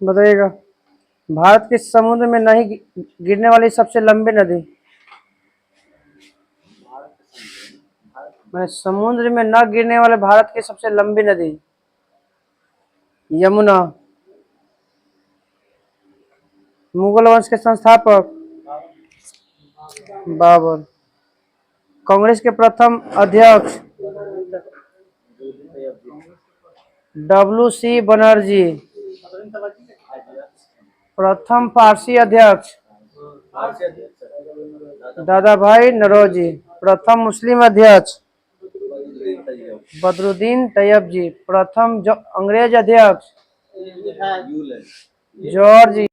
बताइएगा। भारत के समुद्र में नहीं गिरने वाली सबसे लंबी नदी। मैं समुद्र में न गिरने वाले भारत की सबसे लंबी नदी यमुना। मुगल वंश के संस्थापक बाबर। कांग्रेस के प्रथम अध्यक्ष WC बनर्जी। प्रथम पारसी अध्यक्ष दादा भाई नौरोजी। प्रथम मुस्लिम अध्यक्ष बदरुद्दीन तैयब जी। प्रथम अंग्रेज अध्यक्ष जॉर्ज।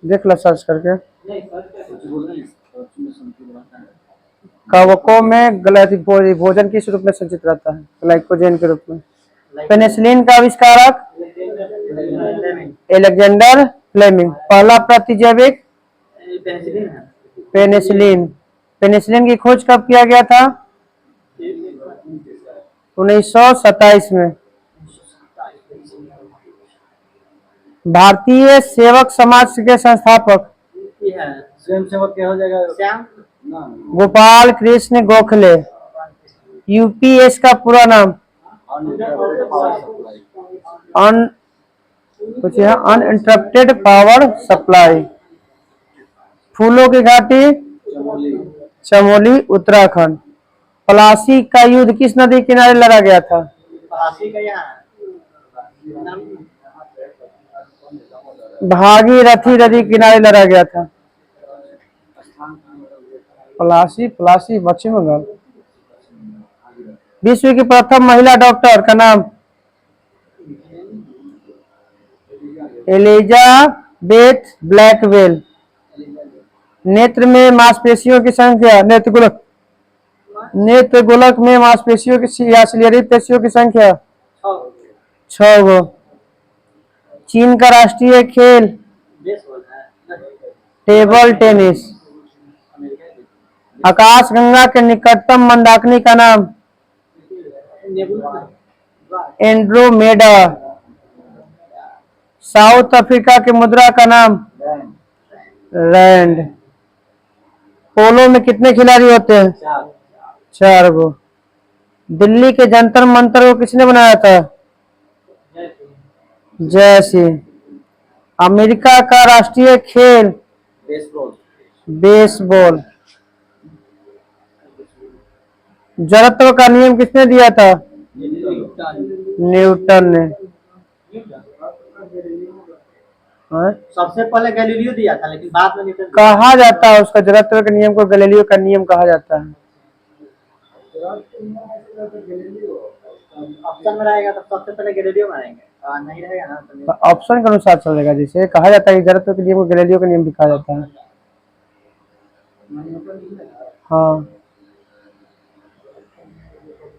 देख लो सर्च करके। कवकों में भोजन किस रूप में संचित रहता है? ग्लाइकोजन के रूप में। पेनिसिलिन का आविष्कारक एलेक्जेंडर फ्लेमिंग। पहला प्रतिजैविक पेनिसिलिन। पेनिसिलिन की खोज कब किया गया था? 1927 में। भारतीय सेवक समाज के संस्थापक स्वयं सेवक क्या हो जाएगा? गोपाल कृष्ण गोखले। यूपीएस का पूरा नाम अनइंटरप्टेड पावर सप्लाई। फूलों की घाटी चमोली उत्तराखंड। प्लासी का युद्ध किस नदी किनारे लड़ा गया था? प्लासी का यहाँ भागीरथी नदी किनारे लड़ा गया था। प्लासी प्लासी पश्चिम बंगाल। विश्व की प्रथम महिला डॉक्टर का नाम? Elizabeth Blackwell. नेत्र में मांसपेशियों की संख्या, नेत्र गोलक में मांसपेशियों की या सिलियरी पेशियों की संख्या? 6 गो। चीन का राष्ट्रीय खेल? Table tennis. आकाशगंगा के निकटतम मंदाकिनी का नाम? एंड्रोमेडा। साउथ अफ्रीका की मुद्रा का नाम? रैंड। पोलो में कितने खिलाड़ी होते हैं? 4 गो। दिल्ली के जंतर मंतर को किसने बनाया था? जय सिंह। अमेरिका का राष्ट्रीय खेल? बेसबॉल। जड़त्व का नियम किसने दिया था? न्यूटन ने। सबसे पहले गैलीलियो दिया था, लेकिन बाद में न्यूटन। कहा जाता है उसका जड़त्व के नियम को गैलीलियो का नियम कहा जाता है। ऑप्शन में रहेगा तो सबसे पहले गैलीलियो मानेंगे, नहीं रहेगा ना तो ऑप्शन के अनुसार चलेगा। जैसे कहा जाता है कि जड़त्व के नियम को गैलीलियो का नियम भी कहा जाता है। हाँ।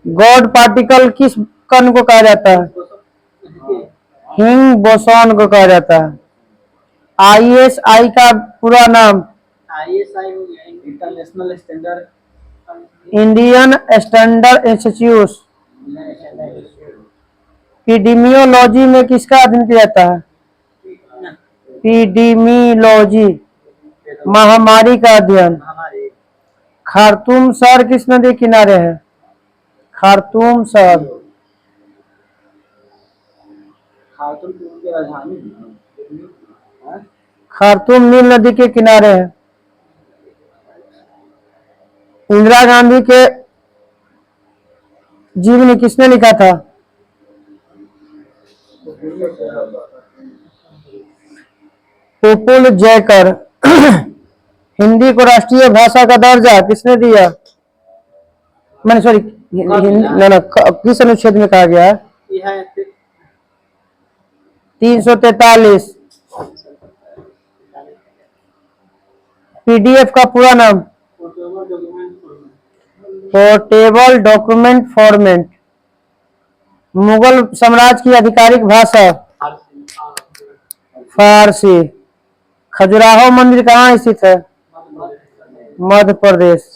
गॉड पार्टिकल किस कण को कहा जाता है? हिंग बोसॉन को कहा जाता है। ISI का पूरा नाम? ISI हो गया international standard, Indian standard institute. Epidemiology में किसका अध्ययन किया जाता है? पीडीमियोलॉजी, महामारी का अध्ययन। खार्तूम शहर किस नदी किनारे है? खार्तूम शहर। खार्तूम नील नदी के किनारे है। इंदिरा गांधी के जीवनी किसने लिखा था? उपल जयकर। हिंदी को राष्ट्रीय भाषा का दर्जा किसने दिया? मैंने सॉरी किस अनुच्छेद में कहा गया है? 343। PDF का पूरा नाम? Portable document format. मुगल साम्राज्य की आधिकारिक भाषा? फारसी। खजुराहो मंदिर कहाँ स्थित है? मध्य प्रदेश।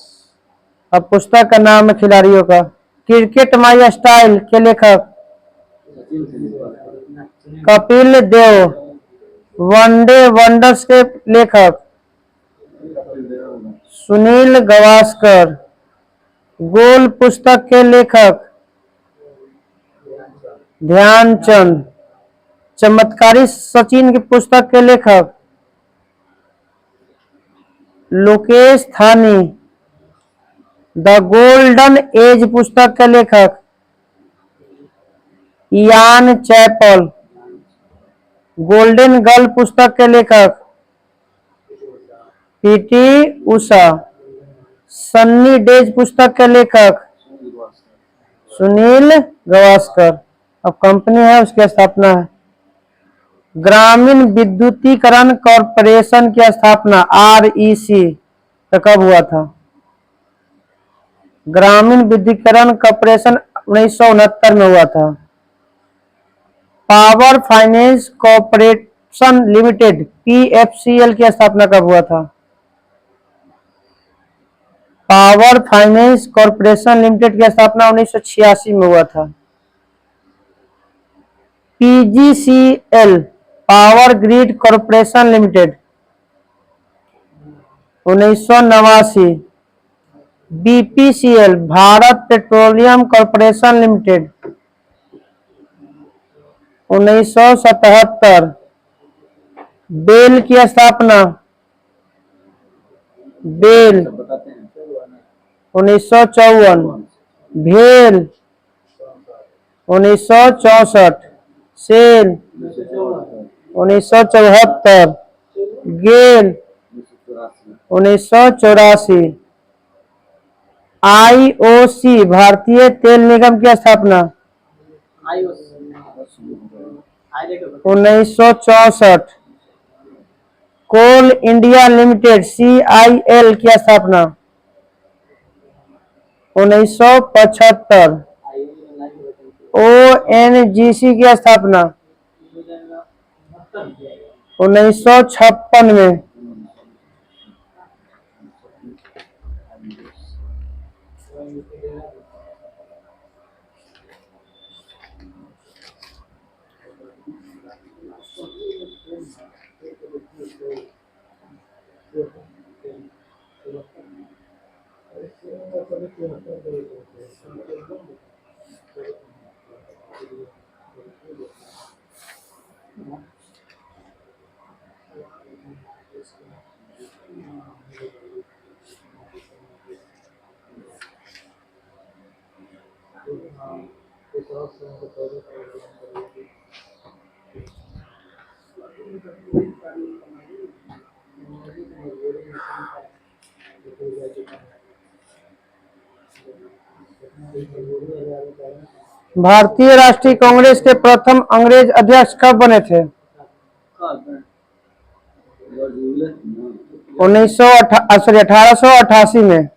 अब पुस्तक का नाम है खिलाड़ियों का। क्रिकेट माई स्टाइल के लेखक? कपिल देव। वनडे वंडर्स के लेखक? सुनील गावस्कर। गोल पुस्तक के लेखक? ध्यानचंद। चमत्कारी सचिन की पुस्तक के लेखक? लोकेश थानी। द गोल्डन एज पुस्तक के लेखक? Ian Chappell. गोल्डन गर्ल पुस्तक के लेखक? PT उषा। सन्नी डेज पुस्तक के लेखक? सुनील गावस्कर। अब कंपनी है उसकी स्थापना है। ग्रामीण विद्युतीकरण कॉरपोरेशन की स्थापना REC का कब हुआ था? ग्रामीण विद्युतीकरण कॉरपोरेशन 1969 में हुआ था। Power finance corporation limited PFCL की स्थापना कब हुआ था? पावर फाइनेंस कॉरपोरेशन लिमिटेड की स्थापना 1986 में हुआ था। PGCL power grid corporation limited 1989। BPCL Bharat petroleum corporation limited 1977। BEL की स्थापना? बेल 1954, भेल 1964, सेल 1974, गेल 1984। आईओसी भारतीय तेल निगम की स्थापना आई लेके 1964। कोल इंडिया लिमिटेड CIL की स्थापना 1975। ONGC की स्थापना 1956 में। भारतीय राष्ट्रीय कांग्रेस के प्रथम अंग्रेज अध्यक्ष कब बने थे? 1888 में।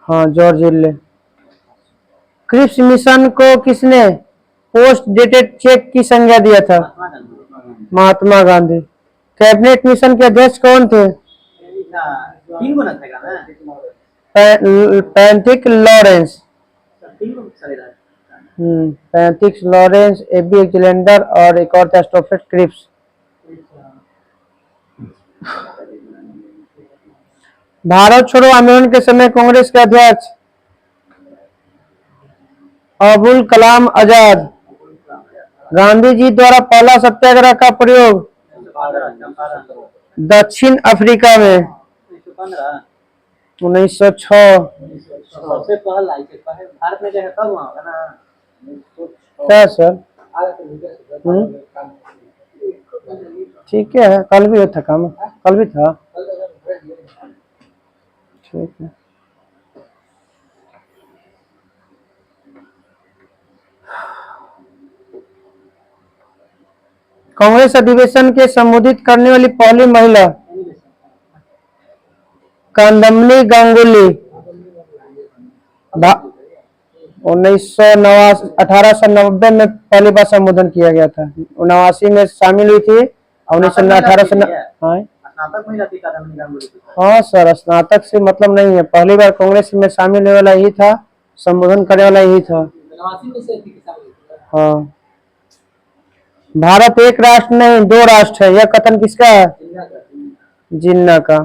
हाँ, जॉर्ज हिल। क्रिप्स मिशन को किसने पोस्ट डेटेड चेक की संज्ञा दिया था? महात्मा गांधी। कैबिनेट मिशन के अध्यक्ष कौन थे? तीन गुना था ना, पैंथिक लॉरेंस। तीन गुना चलेगा। पैंथिक लॉरेंस, एबी एलेक्जेंडर और एक और था स्टोफर्ड क्रिप्स। भारत छोड़ो आंदोलन के समय कांग्रेस के अध्यक्ष अबुल कलाम आजाद। गांधी जी द्वारा पहला सत्याग्रह का प्रयोग दक्षिण अफ्रीका में 1906। सबसे पहला भारत में जगह कब हुआ ना? क्या सर? ठीक है, कल भी था काम, कल भी था। ठीक है। कांग्रेस अधिवेशन के संबोधित करने वाली पहली महिला कादम्बनी गांगुली। 1890 में पहली बार संबोधन किया गया था। 89 में शामिल हुई थी। 1800। हाँ सर, स्नातक से मतलब नहीं है, पहली बार कांग्रेस में शामिल होने वाला ही था, संबोधन करने वाला ही था। हाँ। भारत एक राष्ट्र नहीं दो राष्ट्र है, यह कथन किसका है? जिन्ना का।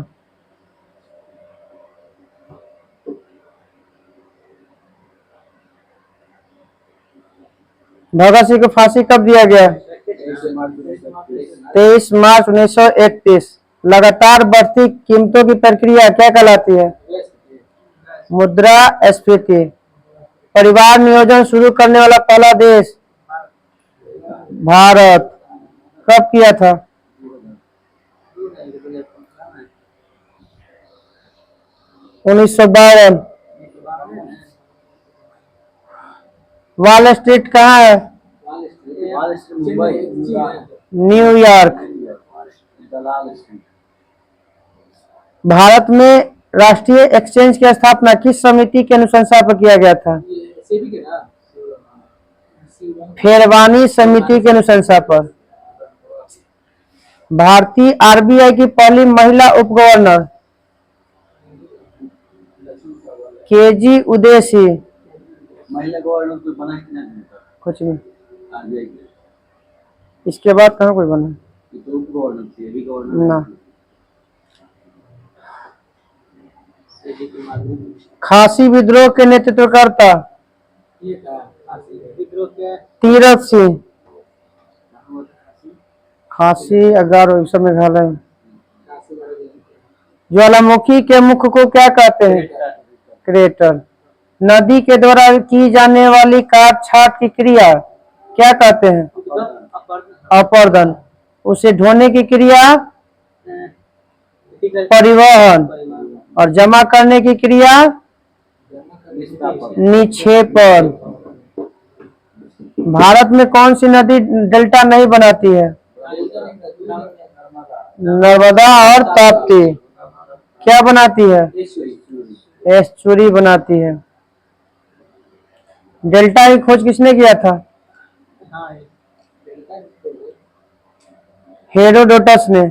भगत सिंह को फांसी कब दिया गया? 23 मार्च 1931। लगातार बढ़ती कीमतों की प्रक्रिया क्या कहलाती है? मुद्रास्फीति। परिवार नियोजन शुरू करने वाला पहला देश भारत। कब किया था? 1952। वॉल स्ट्रीट कहाँ है? न्यूयॉर्क। भारत में राष्ट्रीय एक्सचेंज की स्थापना किस समिति के अनुशंसा पर किया गया था? फेरवानी समिति के अनुशंसा पर। भारतीय RBI की पहली महिला उप गवर्नर KG उदेसी। महिला गवर्नर कोई बना कि नहीं? कुछ नहीं, RBI इसके बाद कहाँ कोई बना? तो उप गवर्नर थी, अभी गवर्नर ना। खासी विद्रोह के नेतृत्वकर्ता तीरथ सिंह। खासी 11 सब मेघालय। ज्वालामुखी के मुख को क्या कहते हैं? क्रेटर। नदी के द्वारा की जाने वाली काट छाट की क्रिया क्या कहते हैं? अपर्दन। उसे ढोने की क्रिया परिवहन। और जमा करने की क्रिया निक्षेपण। भारत में कौन सी नदी डेल्टा नहीं बनाती है? नर्मदा और ताप्ती। क्या बनाती है? एस्चुरी बनाती है। डेल्टा की खोज किसने किया था? हेरोडोटस ने।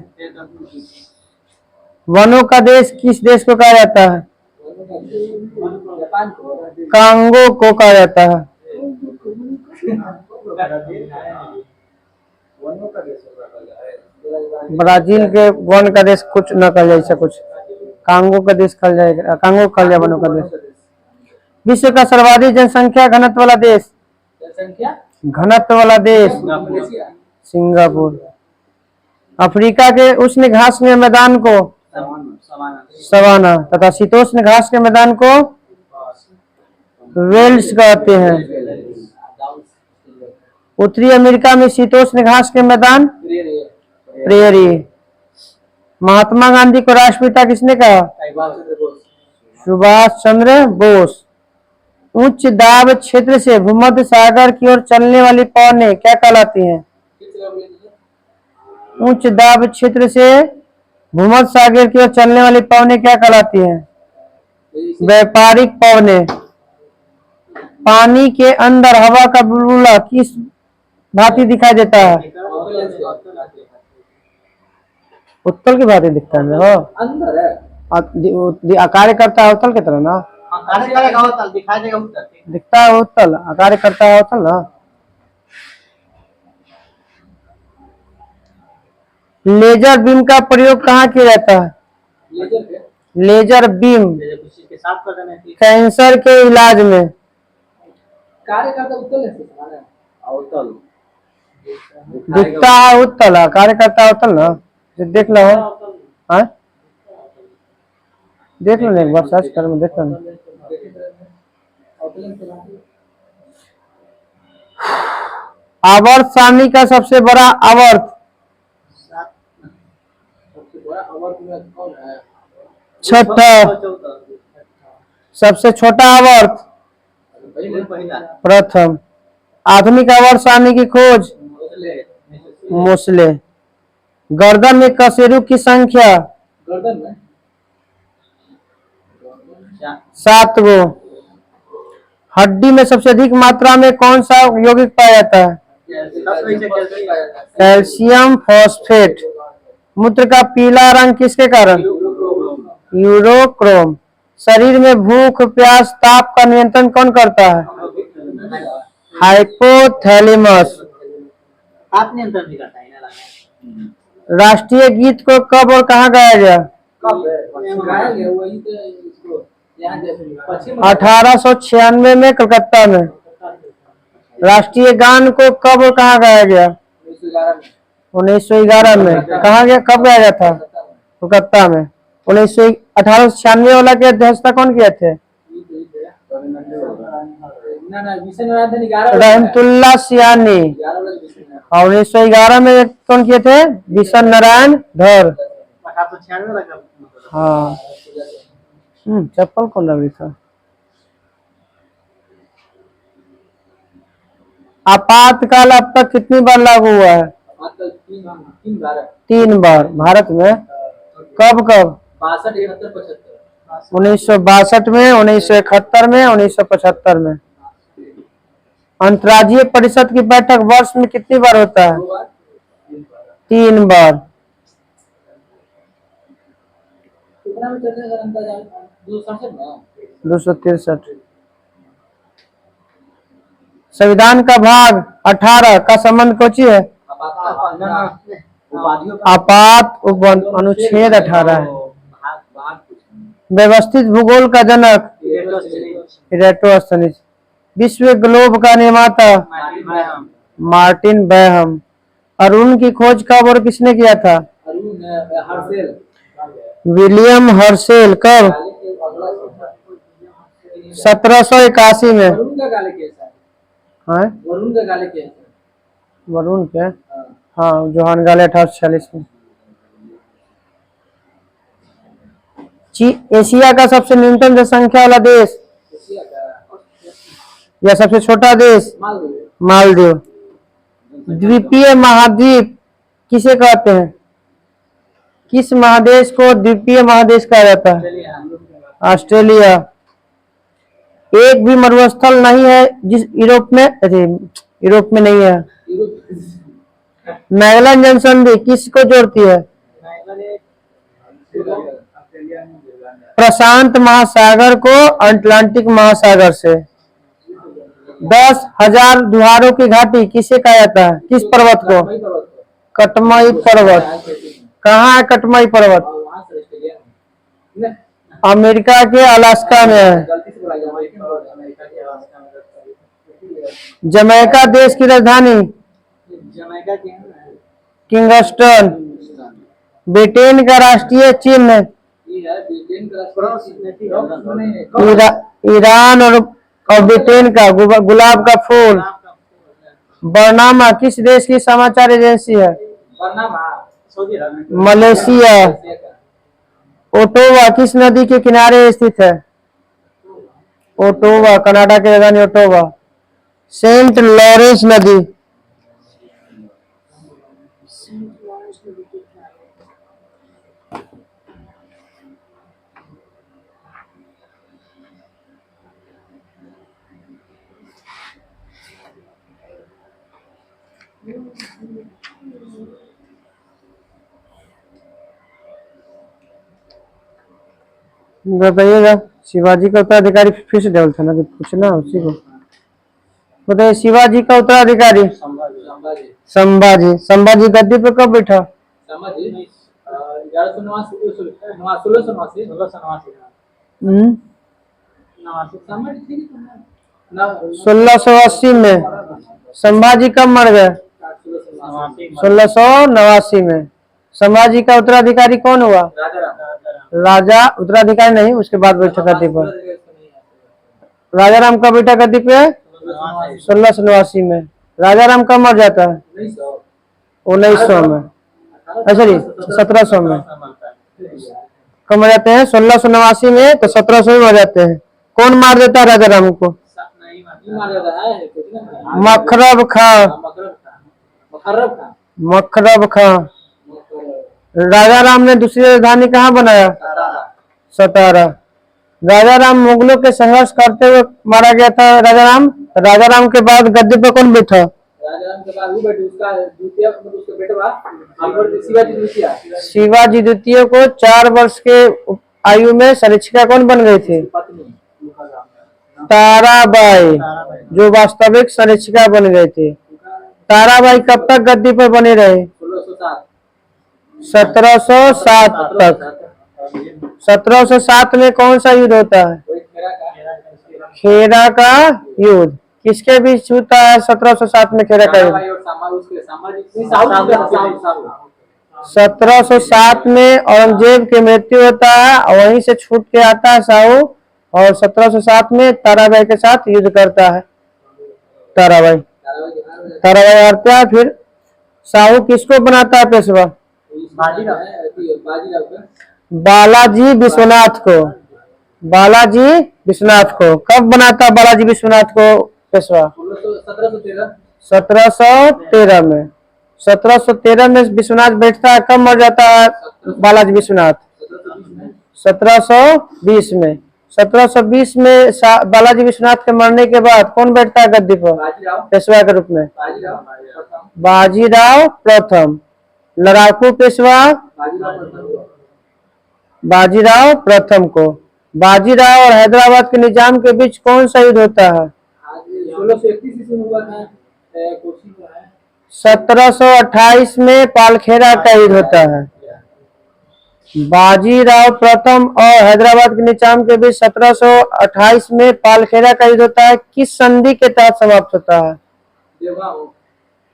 वनों का देश किस देश को कहा जाता है? कांगो को कहा जाता है। ब्राजील के वन का देश कुछ न कहा जाए, कुछ कांगो का देश कहा जाएगा, कांगो कहा जाए वनों का देश। विश्व का सर्वाधिक जनसंख्या घनत्व वाला देश? घनत्व वाला देश सिंगापुर। अफ्रीका के उष्ण घास के मैदान को सवाना तथा शीतोष्ण घास के मैदान को वेल्ड्स कहते हैं। उत्तरी अमेरिका में शीतोष्ण घास के मैदान प्रेयरी। महात्मा गांधी को राष्ट्रपिता किसने कहा? सुभाष चंद्र बोस। उच्च दाब क्षेत्र से भूमध्य सागर की ओर चलने वाली पवनें क्या कहलाती हैं? उच्च दाब क्षेत्र से भूमध्य सागर की ओर चलने वाली पवनें क्या कहलाती हैं? व्यापारिक पवनें। पानी के अंदर हवा का बुलबुला किस भांति दिखाई देता है? उत्तल की भांति दिखता है। अंदर है, कार्य करता है उत्तल की तरह ना? कार्य करेगा उत्तल, दिखाई देगा उत्तल, दिखता है उत्तल, कार्य करता है उत्तल ना। लेजर बीम का प्रयोग कहाँ किया जाता है? लेजर बीम कैंसर के इलाज में। कार्य करता उत्तल है, उत्तल दिखता है उत्तल, कार्य करता है उत्तल ना। देख लो, हाँ देख लो एक बार सर्च कर में देख लो। आवर्त सारणी का सबसे बड़ा आवर्त? छठा। सबसे छोटा आवर्त? प्रथम। आधुनिक आवर्त सारणी की खोज मोसले। गर्दन में कशेरुक की संख्या? 7 गो। हड्डी में सबसे अधिक मात्रा में कौन सा यौगिक पाया जाता है? Calcium phosphate. मूत्र का पीला रंग किसके कारण? यूरोक्रोम। शरीर में भूख प्यास ताप का नियंत्रण कौन करता है? हाइपोथैलेमस। आप नियंत्रण भी करता है। राष्ट्रीय गीत को कब और कहाँ गाया गया? 1896 में कलकत्ता में। राष्ट्रीय गान को कब और कहाँ गाया गया? 1911 में। कहाँ गया, कब गाया गया था? कलकत्ता में। 1896 वाला की अध्यक्षता कौन किए थे? रहमतुल्लाह सियानी। और 1911 में कौन किए थे? बिशन नारायण धर। हाँ। चप्पल कौन लगी था? आपातकाल अब तक कितनी बार लागू हुआ है? 3 बार। भारत में कब कब? 1962 में, 1971 में, 1975 में। अंतर्राज्यीय परिषद की बैठक वर्ष में कितनी बार होता है? 3 बार। 263। संविधान का भाग 18 का संबंध कौची है? आपात उपबंध। अनुच्छेद 18 है। व्यवस्थित भूगोल का जनक इरेटोस्थनीज। विश्व ग्लोब का निर्माता मार्टिन बैहम। अरुण की खोज कब और किसने किया था? विलियम हर्शेल कब? 1781 में। वरुण का गाले कैसा है? हाँ वरुण का गाले कैसा है? वरुण के हाँ। हाँ जोहान गाले 1846 में। एशिया का सबसे न्यूनतम जनसंख्या वाला देश एशिया का या सबसे छोटा देश? मालदीव। मालदीव। द्वीपीय महाद्वीप किसे कहते हैं? किस महादेश को द्वीपीय महादेश कहा जाता है? ऑस्ट्रेलिया। एक भी मरुस्थल नहीं है जिस यूरोप में, अरे यूरोप में नहीं है। मैगलन जनसंधि किसको जोड़ती है? प्रशांत महासागर को अटलांटिक महासागर से। 10,000 दुहारों की घाटी किसे कहा जाता है? किस पर्वत को? कटमई पर्वत। कहाँ है कटमई पर्वत? अमेरिका के अलास्का में है। जमैका देश की राजधानी? किंगस्टन। ब्रिटेन का राष्ट्रीय चिन्ह? ईरान और ब्रिटेन का गुलाब का फूल। बरनामा किस देश की समाचार एजेंसी है? मलेशिया। ओटावा किस नदी के किनारे स्थित है? ओटावा कनाडा की राजधानी ओटावा। सेंट लॉरेंस नदी? बताइएगा। शिवाजी का उत्तराधिकारी फिर से डबल था ना, पूछना उसी को बताइए। शिवाजी का उत्तराधिकारी? संभाजी। संभाजी गद्दी पे कब बैठा? 1680 में। संभाजी कब मर गए? 1689 में। संभाजी का उत्तराधिकारी कौन हुआ? राजा। उत्तराधिकारी नहीं, उसके बाद बैठा गद्दी पर। राजा राम कब बैठा गद्दी पे? 1689 में। राजा राम कब मर जाता है? 1900 में। अच्छा जी 1700 में कब मर जाते हैं? 1689 में, तो 1700 में मर जाते हैं। कौन मार देता है राजा राम को? मखरब खां। मखरब खां। राजा राम ने दूसरी राजधानी कहाँ बनाया? सतारा। राजा राम मुगलों के संघर्ष करते हुए मारा गया था राजा राम। राजा राम के बाद गद्दी पर कौन बैठा? शिवाजी द्वितीय को 4 वर्ष के आयु में संरक्षिका कौन बन गई थी? ताराबाई, जो वास्तविक संरक्षिका बन गई थी। ताराबाई कब तक गद्दी पर बने रहे? 1707 तक। 1707 में कौन सा युद्ध होता है? खेड़ा का युद्ध। किसके बीच होता है 1707 में खेड़ा का युद्ध? 1707 में औरंगजेब की मृत्यु होता है और वहीं से छूट के आता है साहू, और 1707 में ताराबाई के साथ युद्ध करता है। ताराबाई हारता है। फिर साहू किसको बनाता है पेशवा? बालाजी विश्वनाथ को। बालाजी विश्वनाथ को कब बनाता है बालाजी विश्वनाथ को पेशवा? 1713 में। 1713 में विश्वनाथ बैठता है। कब मर जाता है बालाजी विश्वनाथ? 1720 में। 1720 में बालाजी विश्वनाथ के मरने के बाद कौन बैठता है गद्दी पर पेशवा के रूप में? बाजीराव प्रथम। लड़ाकू पेशवा बाजीराव प्रथम को। बाजीराव और हैदराबाद के निजाम के बीच कौन सा युद्ध होता है? 1728 में पालखेड़ा का युद्ध होता है। बाजीराव प्रथम और हैदराबाद के निजाम के बीच 1728 में पालखेड़ा का युद्ध होता है। किस संधि के तहत समाप्त होता है?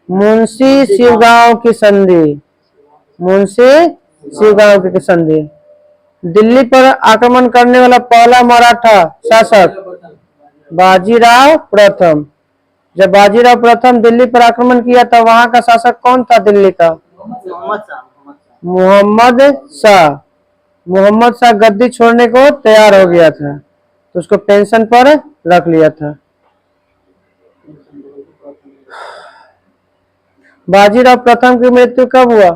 मुंशी शिवगांव की संधि। मुंशी शिवगांव की संधि। दिल्ली पर आक्रमण करने वाला पहला मराठा शासक बाजीराव प्रथम। जब बाजीराव प्रथम दिल्ली पर आक्रमण किया था, वहां का शासक कौन था दिल्ली का? मोहम्मद शाह। मोहम्मद शाह गद्दी छोड़ने को तैयार हो गया था, तो उसको पेंशन पर रख लिया था। बाजीराव प्रथम की मृत्यु कब हुआ?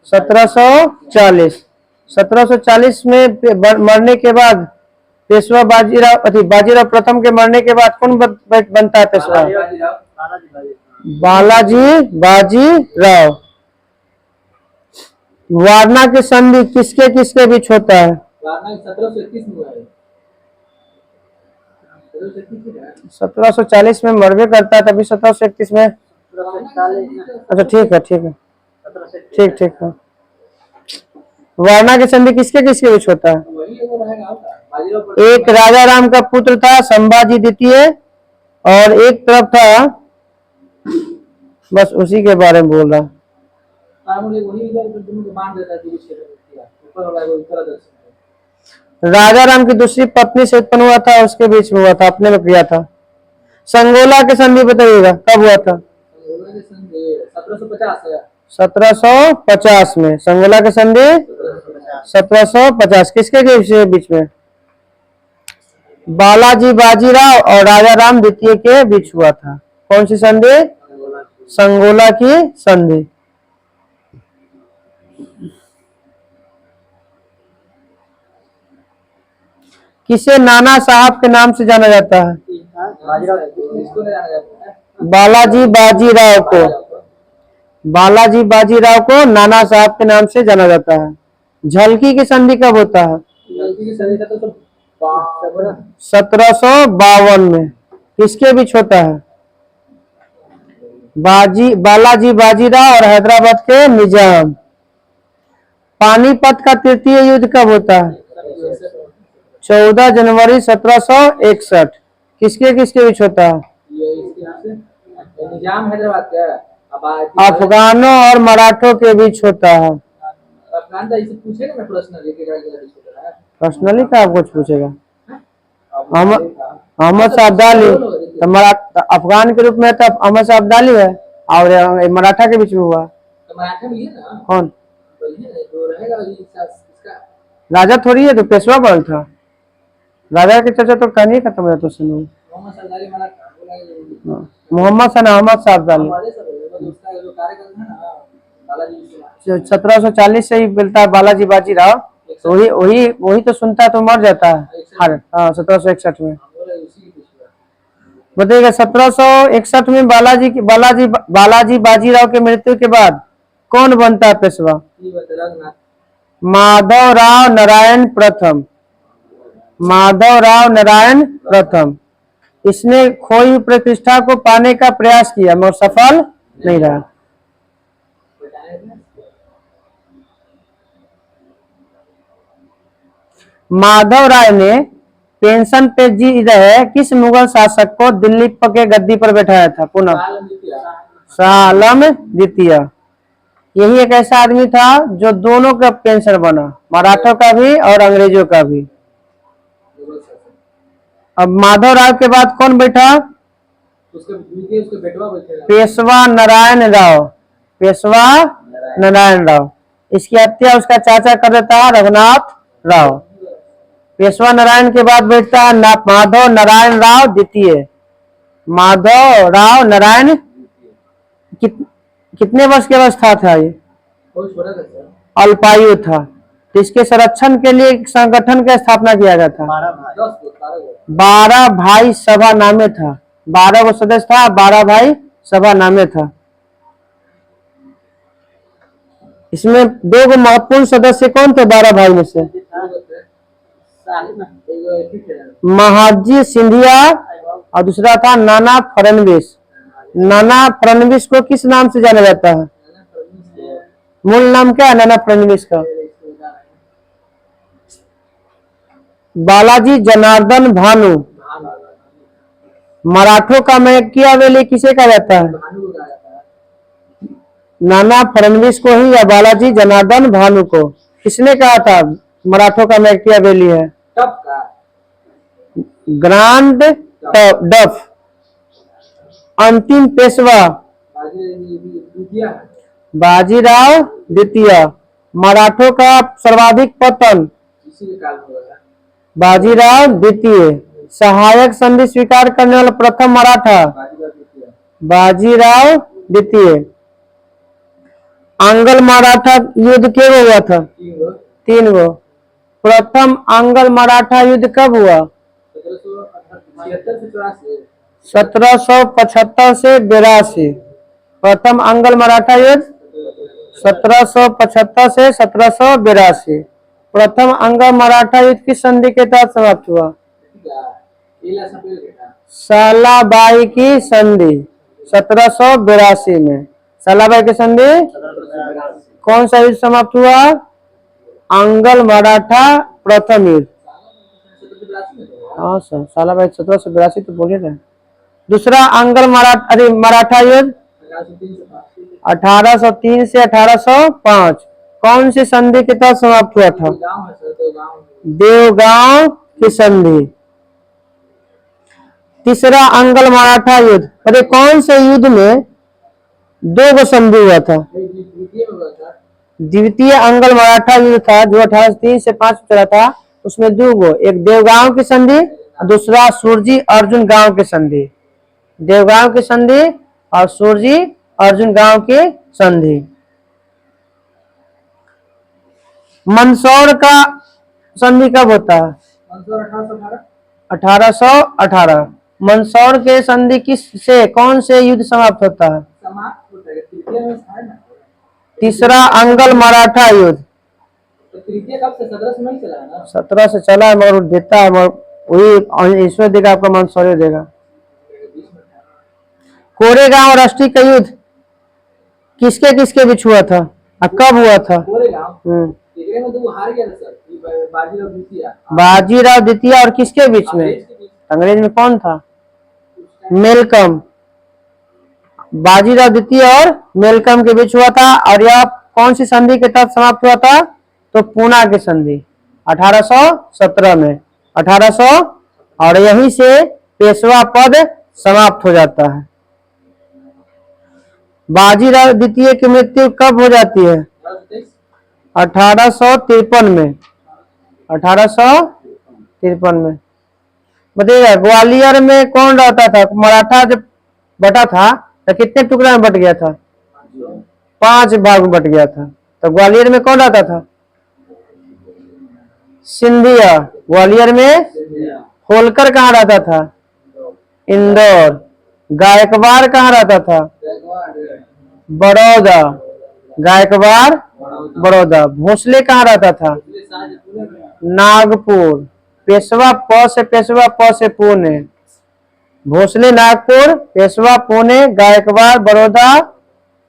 1740। 1740 में मरने के बाद पेशवा बाजीराव प्रथम के मरने के बाद कौन बनता है पेशवा? बालाजी बाजीराव। वारणा की संधि किसके किसके बीच होता है? 1731 में हुआ है। 1740 में मरबे करता है, तभी 1731 में। अच्छा ठीक है ठीक है। वारणा की संधि किसके किसके बीच होता है? एक राजा राम का पुत्र था संभाजी द्वितीय, और एक तरफ था, बस उसी के बारे में बोल रहा। राजा राम की दूसरी पत्नी से उत्पन्न हुआ था, उसके बीच में हुआ था, अपने में किया था। संगोला की संधि बताइएगा कब हुआ था? 1750 में संगोला की संधि 1750 किसके बीच में? बालाजी बाजीराव और राजा राम द्वितीय के बीच हुआ था। कौन सी संधि? संगोला की संधि। किसे नाना साहब के नाम से जाना जाता है? बालाजी बाजीराव को। बालाजी बाजीराव को नाना साहब के नाम से जाना जाता है। झलकी की संधि कब होता है? 1752 में। किसके बीच होता है? बालाजी बाजीराव और हैदराबाद के निजाम। पानीपत का तृतीय युद्ध कब होता है? 14 जनवरी 1761। किसके किसके बीच होता है? निजाम हैदराबाद का अफगानों और मराठों के बीच होता है। पर्सनली क्या कुछ पूछेगा? अहमद शाह अब्दाली तो अफगान के रूप में तो अहमद शाह अब्दाली है, और मराठा के बीच में हुआ। कौन राजा थोड़ी है, तो पेशवा बन था। राजा की चर्चा तो कहानी खत्म है, तो सुनो। मोहम्मद अहमद शाह अब्दाली 1740 से ही मिलता है। बालाजी बाजीराव तो वही तो सुनता है तो मर जाता है। हाँ 1761 में। बताइएगा 1761 में बालाजी बाजीराव की मृत्यु के बाद कौन बनता है पेशवा? माधवराव नारायण प्रथम। माधवराव नारायण प्रथम। इसने खोई हुई प्रतिष्ठा को पाने का प्रयास किया मगर सफल नहीं रहा। माधव राय ने पेंशन पे जी रहे किस मुगल शासक को दिल्ली के गद्दी पर बैठाया था? पुनः शाह आलम द्वितीय। यही एक ऐसा आदमी था जो दोनों का पेंशन बना, मराठों का भी और अंग्रेजों का भी। अब माधव राव के बाद कौन बैठा? पेशवा नारायण राव। पेशवा नारायण राव। इसकी हत्या उसका चाचा कर देता है रघुनाथ राव। पेशवा नारायण के बाद बैठता है माधव नारायण राव द्वितीय। माधव राव नारायण कितने वर्ष की अवस्था था? ये अल्पायु था। तो इसके संरक्षण के लिए एक संगठन का स्थापना किया गया था। 12 भाई सभा नामे था। 12 वो सदस्य था, 12 भाई सभा नामे था। इसमें 2 महत्वपूर्ण सदस्य कौन थे 12 भाई में से? महाजी सिंधिया और दूसरा था नाना फडणवीस। नाना फडणवीस को किस नाम से जाना जाता है? मूल नाम क्या है नाना फडणवीस का? बालाजी जनार्दन भानु। मराठों का मैकियावेली किसे कहा जाता है? नाना फडणवीस को ही या बालाजी जनार्दन भानु को? किसने कहा था मराठों का मैकियावेली है? टप का ग्रांड डफ। अंतिम पेशवा बाजीराव द्वितीय। मराठों का सर्वाधिक पतन बाजीराव द्वितीय। सहायक संधि स्वीकार करने वाला प्रथम मराठा बाजीराव द्वितीय। आंग्ल मराठा युद्ध के हुआ था? 3 गो। प्रथम आंग्ल मराठा युद्ध कब हुआ? 1775 से 82। प्रथम आंग्ल मराठा युद्ध 1775 से 1782। प्रथम आंग्ल मराठा युद्ध किस संधि के तहत समाप्त हुआ? सालाबाई की संधि 1782 में। सालाबाई की संधि कौन सा युद्ध समाप्त हुआ? आंग्ल मराठा प्रथम युद्ध। हाँ सर, सालाबाई 1782 तो बोले थे। दूसरा आंग्ल मराठा युद्ध 1803 से 1805 कौन सी संधि के तहत समाप्त हुआ था? देवगांव की संधि। तीसरा आंग्ल मराठा युद्ध, अरे कौन से युद्ध में 2 गो संधि हुआ था? द्वितीय आंग्ल मराठा युद्ध था जो 1803 से 5 चला था, उसमें 2 गो, एक देवगांव की संधि, दूसरा सूरजी अर्जुन गांव की संधि। देवगांव की संधि और सूरजी अर्जुन गांव की संधि। मंदसौर का संधि कब होता है? 1818। मंदसौर के संधि किस से कौन से युद्ध समाप्त होता है? तीसरा आंग्ल मराठा युद्ध। तृतीय कब से? 17 से नहीं चला है ना? 17 से चला है, मगर देता है, मगर वही इसमें देगा आपका मंदसौर देगा। कोरेगांव राष्ट्रीय का युद्ध किसके किसके बीच हुआ था और कब हुआ था? बाजीराव द्वितीय और किसके बीच में? अंग्रेज में कौन था? मेलकम। बाजीराव द्वितीय और मेलकम के बीच हुआ था। और यह कौन सी संधि के तहत समाप्त हुआ था? तो पूना की संधि 1817 में। 1800 और यहीं से पेशवा पद समाप्त हो जाता है। बाजीराव द्वितीय की मृत्यु कब हो जाती है? 1853 में। 1853 में। बताइएगा ग्वालियर में कौन रहता था? मराठा जब बटा था तो कितने टुकड़े में बट गया था? 5 भाग में बट गया था। तो ग्वालियर में कौन रहता था? सिंधिया। ग्वालियर में होलकर कहाँ रहता था? इंदौर। गायकवाड़ कहाँ रहता था? बड़ौदा। गायकवाड़ बड़ौदा। भोसले कहाँ रहता था? नागपुर। पेशवा प से पुणे। भोसले नागपुर, पेशवा पुणे, गायकवाड़ बड़ौदा,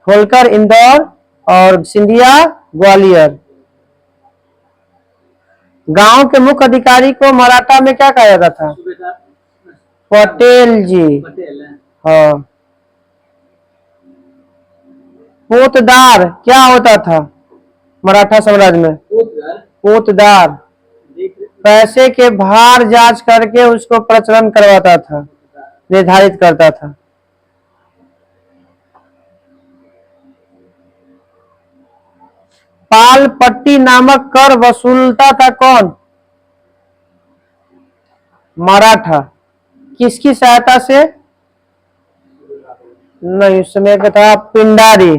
होलकर इंदौर और सिंधिया ग्वालियर। गांव के मुख्य अधिकारी को मराठा में क्या कहा जाता था? पटेल जी। हाँ। पोतदार क्या होता था मराठा साम्राज्य में? पोतदार पैसे के भार जांच करके उसको प्रचलन करवाता था, निर्धारित करता था। पाल पट्टी नामक कर वसूलता था कौन? मराठा। किसकी सहायता से? नहीं, उस समय का था पिंडारी,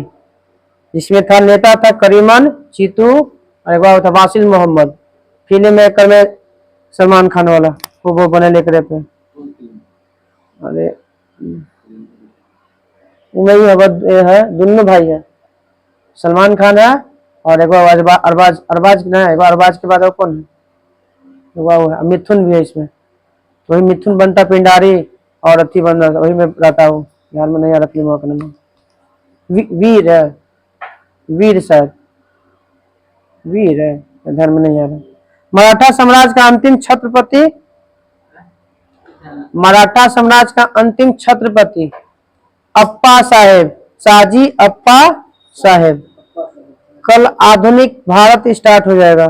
जिसमें था नेता था करीमन चीतू और एक बार था वासिल मोहम्मद। फिल्म मेकर में सलमान खान वाला वो बने लेकर पे। अरे नहीं है, दोनों भाई है। सलमान खान है और एक बार अरबाज ना, एक बार अरबाज के बाद और कौन है? मिथुन भी है इसमें। वही मिथुन बनता पिंडारी और अथी बन रहा, वही में रहता हूँ, ध्यान में नहीं आ रहा फिल्म का नाम। वीर है, वीर शायद वीर है, ध्यान में नहीं आ रहा। मराठा साम्राज्य का अंतिम छत्रपति, मराठा साम्राज्य का अंतिम छत्रपति अप्पा साहेब, शाहजी अप्पा साहेब। कल आधुनिक भारत स्टार्ट हो जाएगा।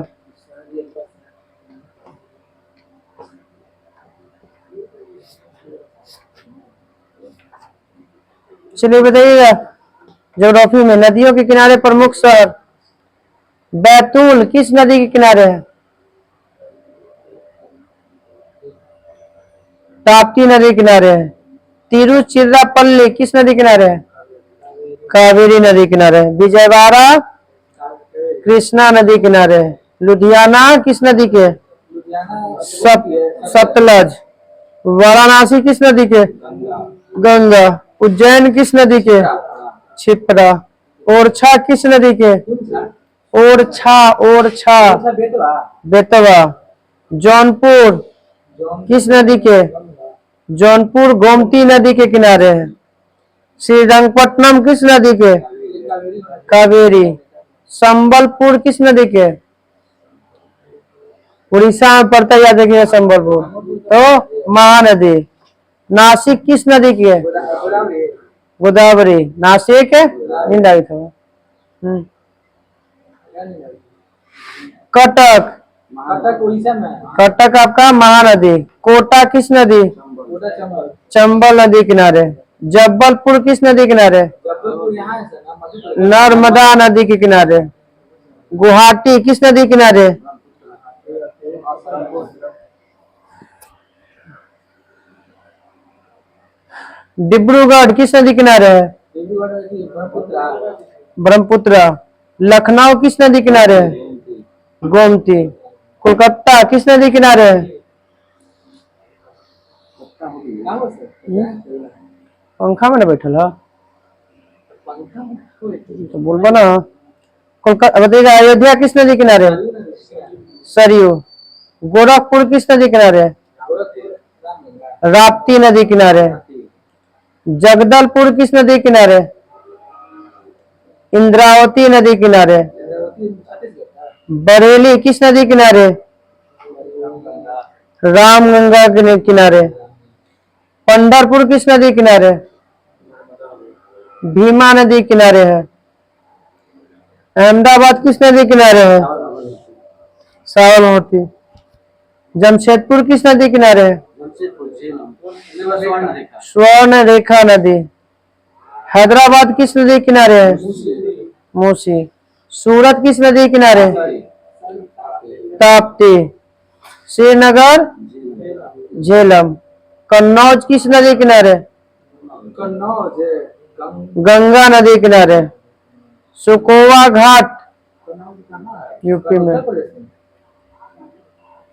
चलिए बताइएगा, ज्योग्राफी में नदियों के किनारे प्रमुख शहर। बैतूल किस नदी के किनारे है? ताप्ती नदी के किनारे है। तिरुचिरापल्ली किस नदी किनारे है? कावेरी नदी किनारे है। विजयवाड़ा कृष्णा नदी किनारे है। लुधियाना किस नदी के? सतलज। वाराणसी किस नदी के? गंगा। उज्जैन किस नदी के? क्षिप्रा। ओरछा किस नदी के? ओरछा बेतवा। जौनपुर किस नदी के? जौनपुर गोमती नदी के किनारे है। श्रीरंगपट्टनम किस नदी के? कावेरी। संबलपुर किस नदी के? उड़ीसा में पड़ता है, याद रखिएगा संबलपुर। तो महानदी। नासिक किस नदी की है? गोदावरी। नासिक कटक। कटक उड़ीसा में। कटक आपका महानदी। कोटा किस नदी? चंबल नदी किनारे। जबलपुर किस नदी किनारे? नर्मदा नदी के किनारे। गुवाहाटी किस नदी किनारे? डिब्रूगढ़ किस नदी किनारे है? ब्रह्मपुत्र। लखनऊ किस नदी किनारे है? गोमती। कोलकाता किस नदी किनारे है? पंखा में ना बैठल है तो बोलबो ना। कोलकाता बताइएगा। अयोध्या किस नदी किनारे? सरयू। गोरखपुर किस नदी किनारे? राप्ती नदी किनारे। जगदलपुर किस नदी किनारे? इंद्रावती नदी किनारे। बरेली किस नदी किनारे? रामगंगा के किनारे। पंढरपुर किस नदी किनारे? भीमा नदी किनारे है। अहमदाबाद किस नदी किनारे है? साबरमती। जमशेदपुर किस नदी किनारे है? स्वर्ण रेखा नदी। हैदराबाद किस नदी किनारे है? मूसी। सूरत किस नदी किनारे? ताप्ती। श्रीनगर झेलम। कन्नौज किस नदी किनारे? गंगा नदी किनारे। सुकोवा घाट यूपी में।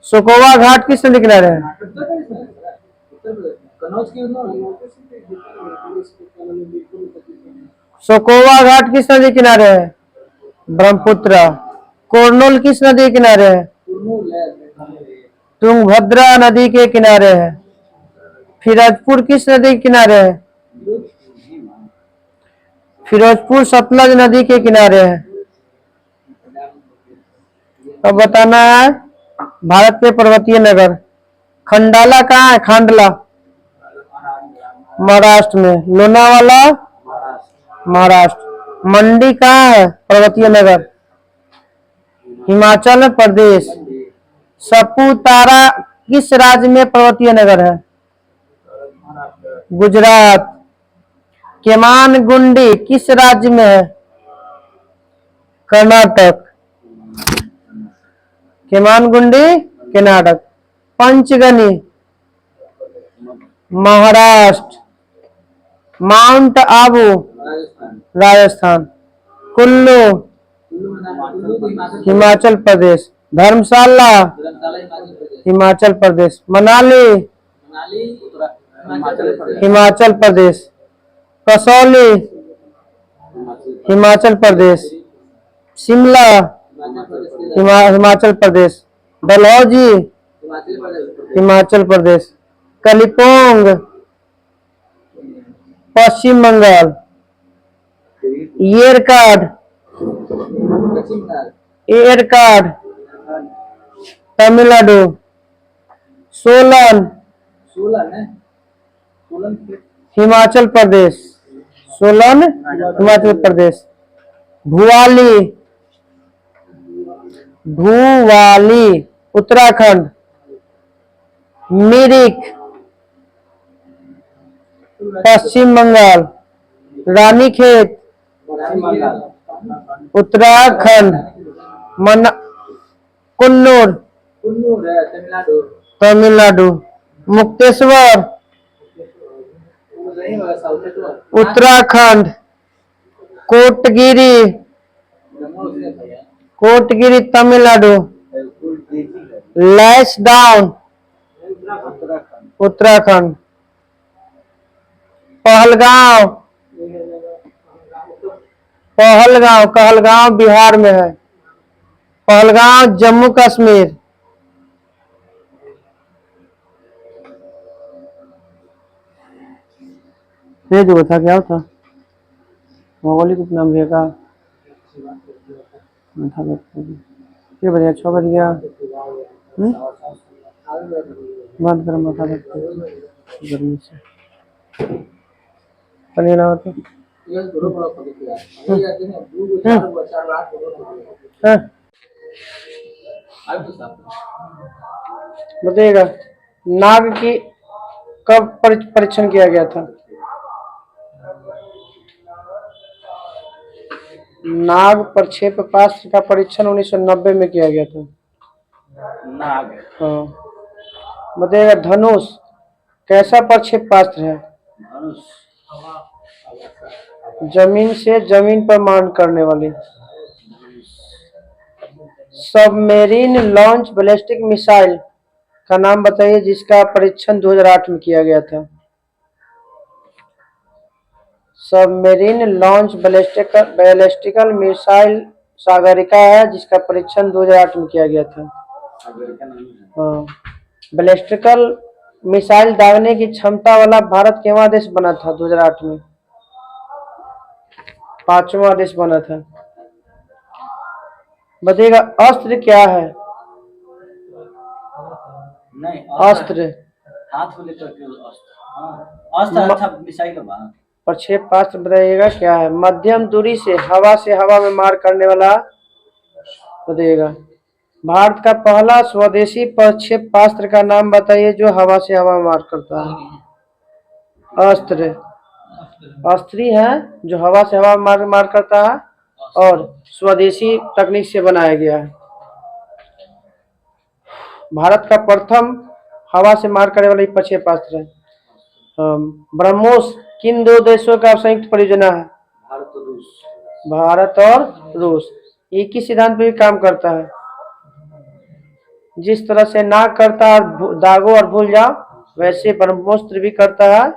सुकोवा घाट किस नदी किनारे है? सुकोवा घाट किस नदी किनारे है? ब्रह्मपुत्र। कोरनूल किस नदी किनारे है? तुंगभद्रा नदी के किनारे है। फिरोजपुर किस नदी के किनारे है? फिरोजपुर सतलज नदी के किनारे है। अब बताना है भारत के पर्वतीय नगर। खंडाला कहाँ है? खांडला महाराष्ट्र में। लोनावाला महाराष्ट्र। मंडी कहाँ है? पर्वतीय नगर हिमाचल प्रदेश। सपुतारा किस राज्य में पर्वतीय नगर है? गुजरात। केमानगुंडी किस राज्य में है? कर्नाटक। केमानगुंडी कर्नाटक। पंचगनी महाराष्ट्र। माउंट आबू राजस्थान। कुल्लू हिमाचल प्रदेश। धर्मशाला हिमाचल प्रदेश। मनाली हिमाचल प्रदेश। कसौली हिमाचल प्रदेश। शिमला हिमाचल प्रदेश। डलहौजी हिमाचल प्रदेश। कलिम्पोंग पश्चिम बंगाल। एरकाड तमिलनाडु। सोलन हिमाचल प्रदेश। सोलन हिमाचल प्रदेश। भुवाली, भुवाली उत्तराखंड। मिरिक पश्चिम बंगाल। रानीखेत पश्चिम बंगाल। उत्तराखंड। मना कुन्नूर कुन्नूर है तमिलनाडु। तमिलनाडु। मुक्तेश्वर नहीं होगा साउथ तो उत्तराखंड। कोटगिरी, जम्मू से है। कोटगिरी तमिलनाडु। लैश डाउन उत्तराखंड। उत्तराखंड। पहलगांव, पहलगांव कहलगांव बिहार में है। पहलगांव जम्मू कश्मीर। ये जो था क्या था भौगोलिक उपनाम का ये बढ़िया 6 बज गया। बंद कर माथा गर्मी से पनीर ना होता बताइएगा नाग की कब परीक्षण किया गया था? नाग प्रक्षेप पास्त्र का परीक्षण 1990 में किया गया था। नाग। हाँ बताइएगा धनुष कैसा प्रक्षेप पास्त्र है? धनुष जमीन से जमीन पर मार करने वाली। सबमेरीन लॉन्च बैलिस्टिक मिसाइल का नाम बताइए जिसका परीक्षण 2008 में किया गया था। सबमेरीन लॉन्च बैलिस्टिकल मिसाइल सागरिका है जिसका परीक्षण 2008 में किया गया था। हाँ बैलिस्टिकल मिसाइल दागने की क्षमता वाला भारत केवां देश बना था 2008 में? 5वां देश बना था। बताइएगा अस्त्र क्या है? नहीं अस्त्र हाथ को लेकर के अस्त्र। हाँ अस्त्र अच्छा मिसाइल है। प्रक्षेप पास्त्र बताइएगा क्या है? मध्यम दूरी से हवा में मार करने वाला बताइएगा। भारत का पहला स्वदेशी प्रक्षेप पास्त्र का नाम बताइए जो हवा से हवा में मार करता है। अस्त्र अस्त्री है जो हवा से हवा में मार करता है और स्वदेशी तकनीक से बनाया गया है। भारत का प्रथम हवा से मार करने वाला प्रक्षेप पास्त्र है। ब्रह्मोस किन दो देशों का संयुक्त परियोजना है? भारत और रूस। एक ही सिद्धांत पे भी काम करता है। जिस तरह से नाग करता है दागो और भूल जाओ वैसे ब्रह्मोस्त्र भी करता है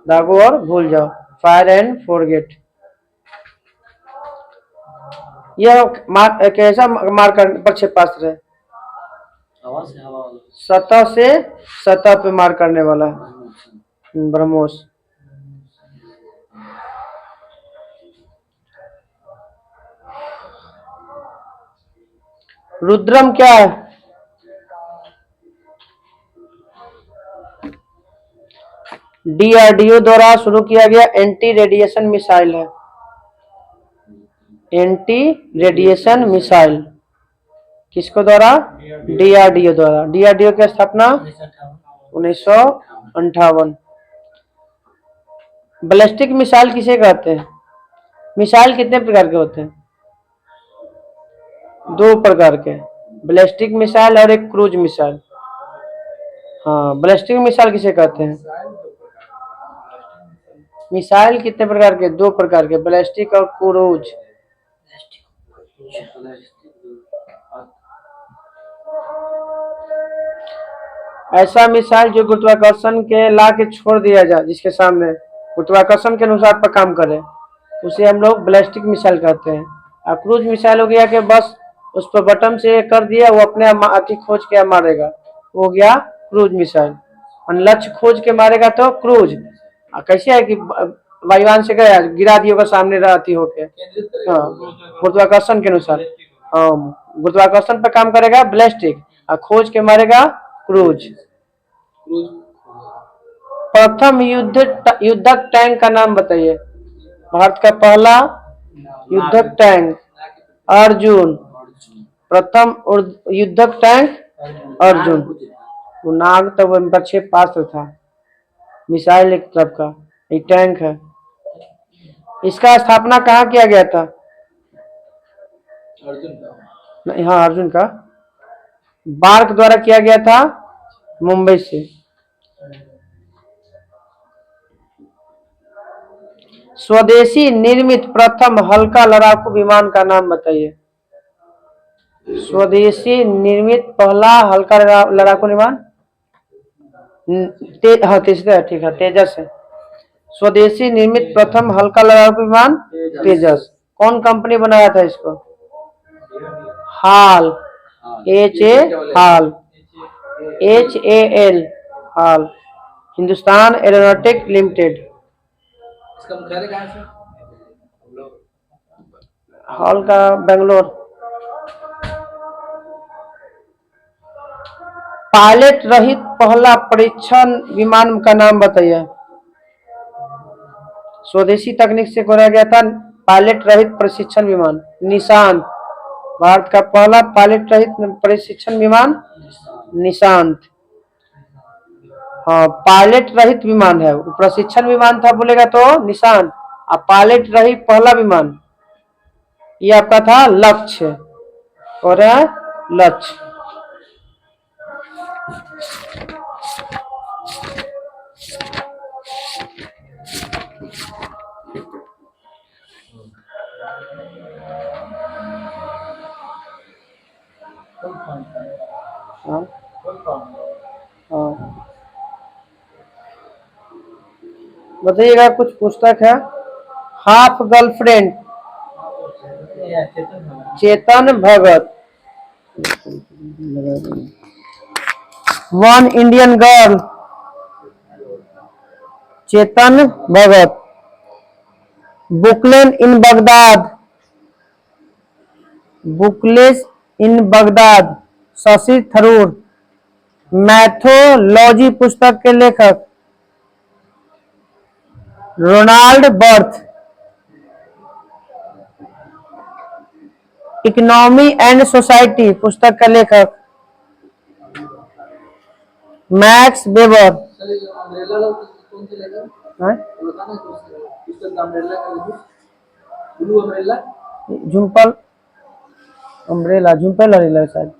दागो और भूल जाओ। Fire and forget. यह कैसा मार कर प्रक्षेप पास्त्र है? सतह से सतह पे मार करने वाला ब्रह्मोस। रुद्रम क्या है? डीआरडीओ द्वारा शुरू किया गया एंटी रेडिएशन मिसाइल है। एंटी रेडिएशन मिसाइल किसको द्वारा? डीआरडीओ द्वारा। डीआरडीओ की स्थापना 1958। बैलिस्टिक मिसाइल किसे कहते हैं? मिसाइल कितने प्रकार के होते हैं? 2 प्रकार के, बैलिस्टिक मिसाइल और एक क्रूज मिसाइल। हाँ बैलिस्टिक मिसाइल किसे कहते हैं? मिसाइल कितने प्रकार के? 2 प्रकार के, बैलिस्टिक और क्रूज। ऐसा मिसाइल जो गुरुत्वाकर्षण के ला के छोड़ दिया जाए जिसके सामने गुरुत्वाकर्षण के अनुसार पर काम करे उसे हम लोग बैलिस्टिक मिसाइल कहते हैं। और क्रूज मिसाइल हो गया कि बस उस पर बटन से कर दिया वो अपने अति खोज के मारेगा, वो गया क्रूज मिसाइल। लक्ष्य खोज के मारेगा तो क्रूज। कैसे है कि वायुयान से गया गिरा दिया होगा सामने रहती होके। हाँ गुरुत्वाकर्षण के अनुसार। हाँ गुरुत्वाकर्षण पर काम करेगा बैलिस्टिक और खोज के मारेगा क्रूज। प्रथम युद्धक टैंक का नाम बताइए। भारत का पहला युद्धक टैंक अर्जुन। प्रथम युद्धक टैंक अर्जुन। वो नाग तो वो प्रक्षेपास्त्र था, मिसाइल एक तरफ का, ये टैंक है। इसका स्थापना कहाँ किया गया था? अर्जुन का। नहीं, हाँ अर्जुन का बार्क द्वारा किया गया था, मुंबई से। स्वदेशी निर्मित प्रथम हल्का लड़ाकू विमान का नाम बताइए। स्वदेशी निर्मित पहला हल्का लड़ाकू विमान हाँ तीसरा है, ठीक है, तेजस है। स्वदेशी निर्मित प्रथम हल्का लड़ाकू विमान तेजस। कौन कंपनी बनाया था इसको? हाल, हाल, HAL, हाल, हिंदुस्तान एरोनॉटिक लिमिटेड। इसका मुख्यालय कहाँ है? हाल का बेंगलोर। पायलट रहित पहला परीक्षण विमान का नाम बताइए। स्वदेशी तकनीक से बनाया गया था पायलट रहित प्रशिक्षण विमान, निशांत। भारत का पहला पायलट रहित प्रशिक्षण विमान निशांत। हाँ, पायलट रहित विमान है, प्रशिक्षण विमान था बोलेगा तो निशांत, और पायलट रहित पहला विमान ये आपका था लक्ष्य, और है लक्ष्य। हाँ हाँ, बताइएगा। कुछ पुस्तक है। Half girlfriend, Chetan Bhagat. One Indian girl, Chetan Bhagat. Bookless in Baghdad, bookless in Baghdad, Shashi Tharoor. Mythology पुस्तक के लेखक Ronald Barth. Economy and society पुस्तक का लेखक मैक्स वेबर। झुम्पल अम्ब्रेला, झुम्पल अम्ब्रेला शायद।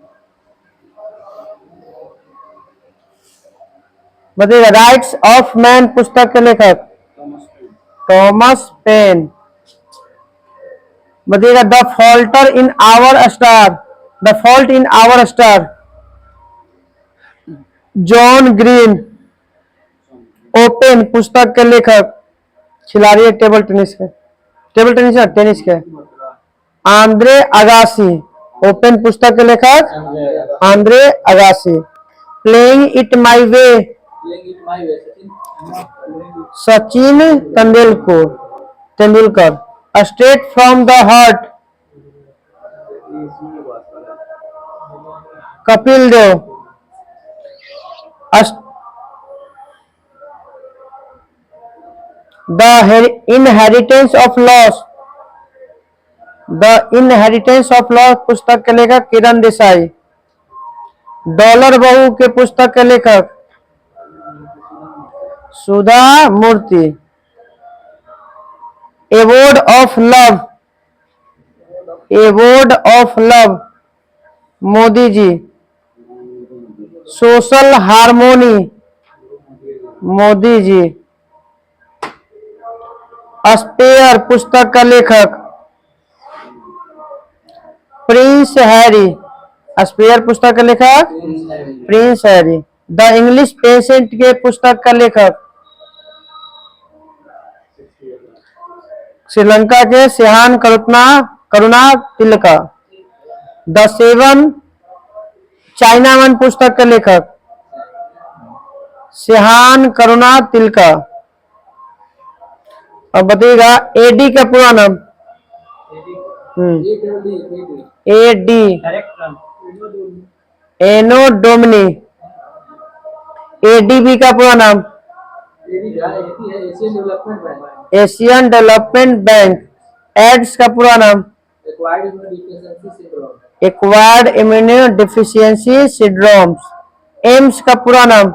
बताइएगा। राइट्स ऑफ मैन पुस्तक के लेखक थॉमस पेन। बताइएगा। The faulter in our star, the fault in our star, John Green. Open पुस्तक के लेखक खिलाड़ी टेबल टेनिस के, टेबल टेनिस है, टेनिस के, आंद्रे अगासी। ओपन पुस्तक के लेखक Andre Agassi. Playing it my way, Sachin Tendulkar. Straight from the heart, Kapil Dev. The inheritance of loss, the inheritance of loss पुस्तक के लेखक किरण देसाई। डॉलर बहू के पुस्तक के लेखक Sudha Murthy. Award of love, award of love Modi ji. Social harmony Modi ji. Spare पुस्तक का लेखक प्रिंस हैरी। स्पेयर पुस्तक का लेखक prince Harry. The English patient के पुस्तक का लेखक श्रीलंका के सेहान करुणा तिलका। द सेवन चाइना वन पुस्तक के लेखक सेहान करुणा तिलका। अब बताइएगा। एडी का पूरा नाम एडी एनो डोमिनी। एडीबी का पूरा नाम एशियन डेवलपमेंट बैंक। एड्स का पूरा नाम acquired immuno deficiency syndromes. AIIMS का पूरा नाम?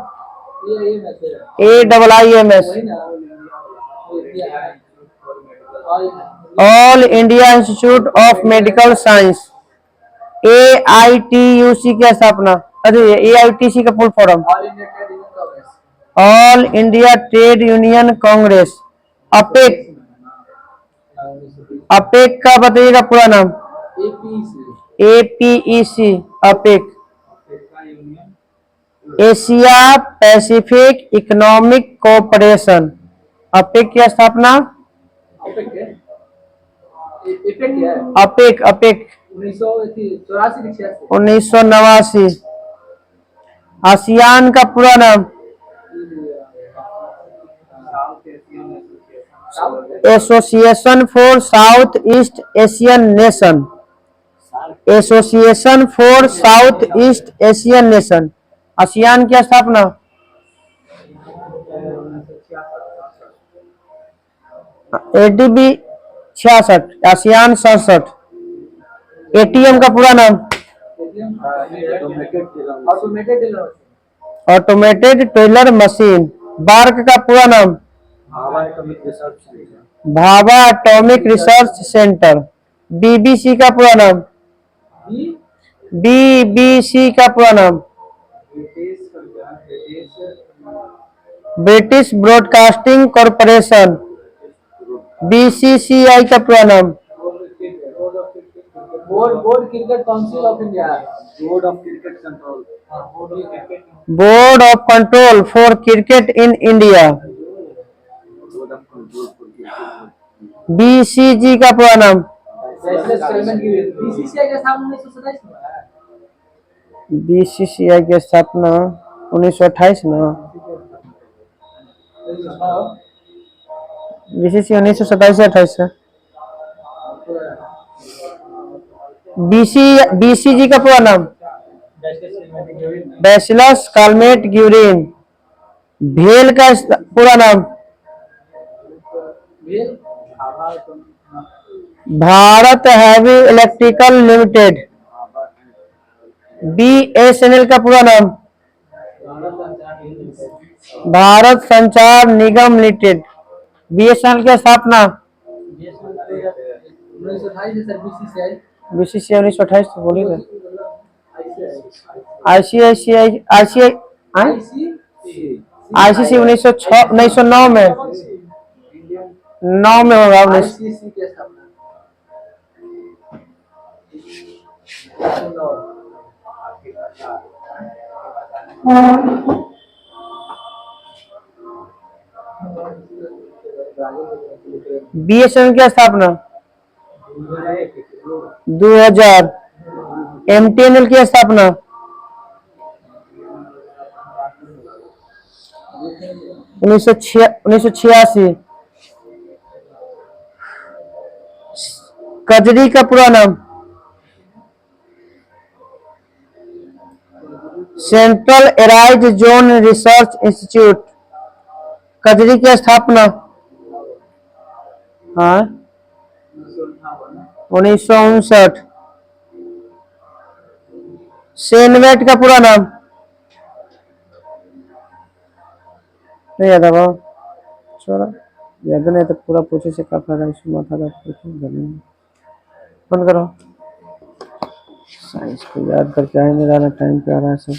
AIIMS। All India institute of medical science. AITUC की स्थापना? अरे AITC का full form? All India trade union Congress. APEC, APEC का बताइएगा पूरा नाम? APEC, APEC. Asia Pacific economic cooperation. APEC की स्थापना? APEC, APEC 1989। आसियान का पूरा नाम? Association for south east Asian nation. Association for south east Asian nation. ASEAN की स्थापना? ADB 66, ASEAN 67। ATM का पूरा नाम? Automated teller machine. बार्क का पूरा नाम? Bhabha atomic research centre. BBC का पूरा नाम? BBC का पूरा नाम? British broadcasting corporation. BCCI का पूरा नाम? Board cricket council of India. Board of cricket control. Board of control for cricket in India. BCG का पूरा नाम? BCCI की स्थापना 1928 ना? BCCI 1927 से 28 है। BCG का पूरा नाम? Bacillus Calmette Guérin. भेल का पूरा नाम? Bharat heavy electrical limited. BSNL का पूरा नाम? भारत संचार निगम लिमिटेड। BSNL की स्थापना? BCCI 1928 से बोली ना? ICICI ICC 1909 में, 9 में होगा। 19 BSNL की स्थापना 2000। MTNL की स्थापना 1986। कजरी का पूरा नाम? Central arid zone research institute. कजरी की स्थापना? हाँ 1959। सेनवेट का पूरा नाम? नहीं याद है, छोड़ा, याद नहीं तो पूरा पूछे से का फायदा, माथा बंद करो। साइंस को याद करके आए, नहीं रहा टाइम पे आ रहा है सब।